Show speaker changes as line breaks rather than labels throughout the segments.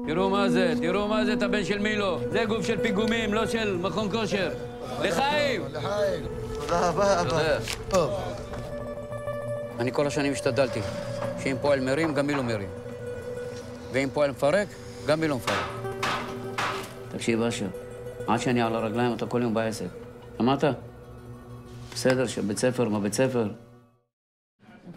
תראו מה זה, את הבן של מילו. זה גוף של פיגומים, לא של מכון כושר. לחיים!
לחיים. תודה רבה, אבא. טוב.
אני כל השנים השתדלתי, שאם פועל מרים, גם מילו מרים. ואם פועל מפרק, גם מילו מפרק. תקשיב, אשר, עד שאני על הרגליים, אתה כל יום בעסק. שמעת? בסדר, שבית ספר, מה בית ספר?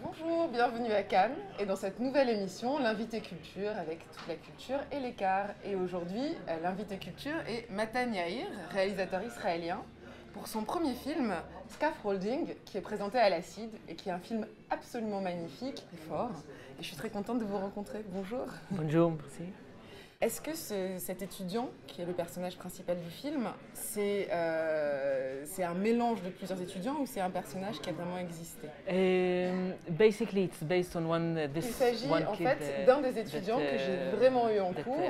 Bonjour, bienvenue à Cannes et dans cette nouvelle émission, l'invité culture avec toute la culture et l'écart. Et aujourd'hui, l'invité culture est Matan Yair, réalisateur israélien, pour son premier film, Scaffolding, qui est présenté à l'Acide et qui est un film absolument magnifique et fort. Et je suis très contente de vous rencontrer. Bonjour.
Bonjour, merci.
Est-ce que cet étudiant, qui est le personnage principal du film, c'est un mélange de plusieurs étudiants ou c'est un personnage qui a vraiment existé?
Basically, it's based on
Il s'agit en fait d'un des étudiants que j'ai vraiment eu en cours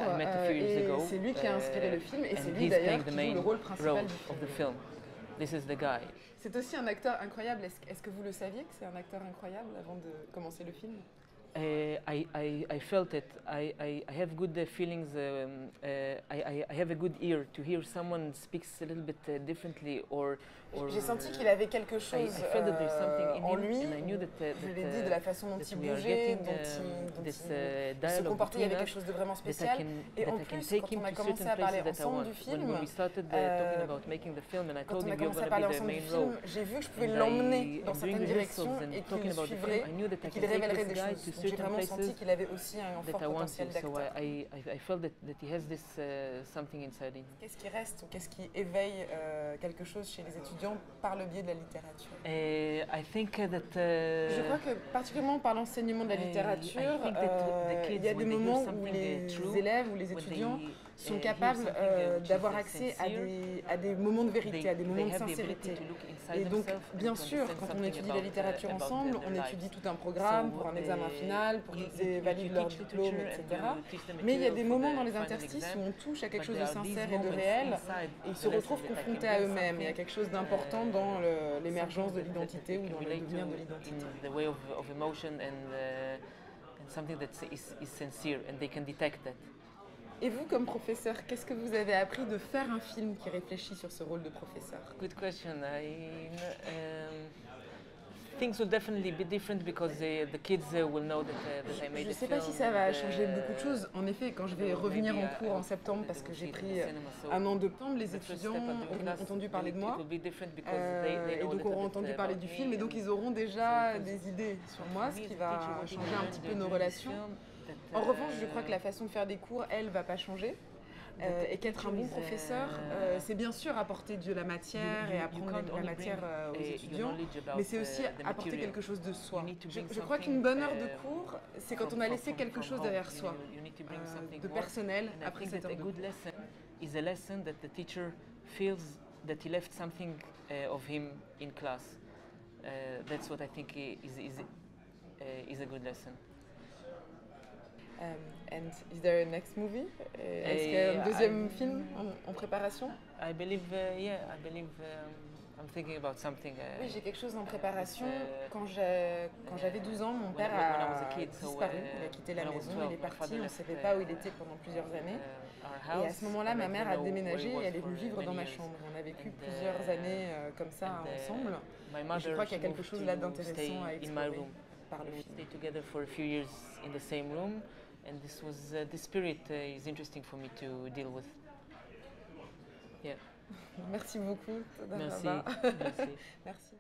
et c'est lui qui a inspiré le film et c'est lui d'ailleurs qui joue le rôle principal du film.
This is the guy.
C'est aussi un acteur incroyable. Est-ce que vous le saviez que c'est un acteur incroyable avant de commencer le film?
I felt it. I have good feelings. I have a good ear to hear someone speaks a little bit differently or
j'ai senti qu'il avait quelque chose en lui. Je l'ai dit de la façon dont il bougeait, dont il se comportait, il y avait quelque chose de vraiment spécial. Et en plus, quand on a commencé à parler ensemble du film, j'ai vu que je pouvais l'emmener dans certaines directions et qu'il me suivrait et qu'il révélerait des choses. Donc j'ai vraiment senti qu'il avait aussi un fort potentiel d'acteur. Qu'est-ce qui reste ou qu'est-ce qui éveille quelque chose chez les étudiants par le biais de la littérature? Je crois que particulièrement par l'enseignement de la littérature, il y a des moments où les élèves ou les étudiants sont capables d'avoir accès à des moments de vérité, à des moments de sincérité. Et donc, bien sûr, quand on étudie la littérature ensemble, on étudie tout un programme pour un examen final, pour qu'ils valident leur diplôme, etc. Mais il y a des moments dans les interstices où on touche à quelque chose de sincère et de réel, et ils se retrouvent confrontés à eux-mêmes. Il y a quelque chose d'important dans l'émergence de l'identité ou dans le devenir de l'identité. Et vous, comme professeur, qu'est-ce que vous avez appris de faire un film qui réfléchit sur ce rôle de professeur?
Good question. Things will definitely be different because the kids will know that I made
Je ne sais pas si ça va changer beaucoup de choses. En effet, quand je vais revenir en cours en septembre, parce que j'ai pris un an de temps, les étudiants auront entendu parler de moi et donc auront entendu parler du film et donc ils auront déjà des idées sur moi, ce qui va changer un petit peu nos relations. En revanche, je crois que la façon de faire des cours, elle, ne va pas changer. Et qu'être un bon professeur, c'est bien sûr apporter de la matière et apprendre de la matière aux étudiants, mais c'est aussi apporter quelque chose de soi. Je crois qu'une bonne heure de cours, c'est quand on a laissé quelque chose derrière soi, de personnel, après cette heure de cours.
Is a lesson that the teacher feels that he left something of him in class. That's what I think is a good lesson.
And is there a next movie? Est-ce qu'il y a un deuxième film en préparation?
I believe, I'm thinking about something.
Oui, j'ai quelque chose en préparation. Quand j'avais 12 ans, mon père a disparu. Il a quitté la maison, il est parti. On ne savait pas où il était pendant plusieurs années. Et à ce moment-là, ma mère a déménagé et elle est venue vivre dans ma chambre. On a vécu plusieurs années comme ça ensemble. Et je crois qu'il y a quelque chose là d'intéressant à explorer par le film.
We stayed together for a few years in the same room, and this spirit is interesting for me to deal with. Yeah.
Merci beaucoup.
Merci.
Merci.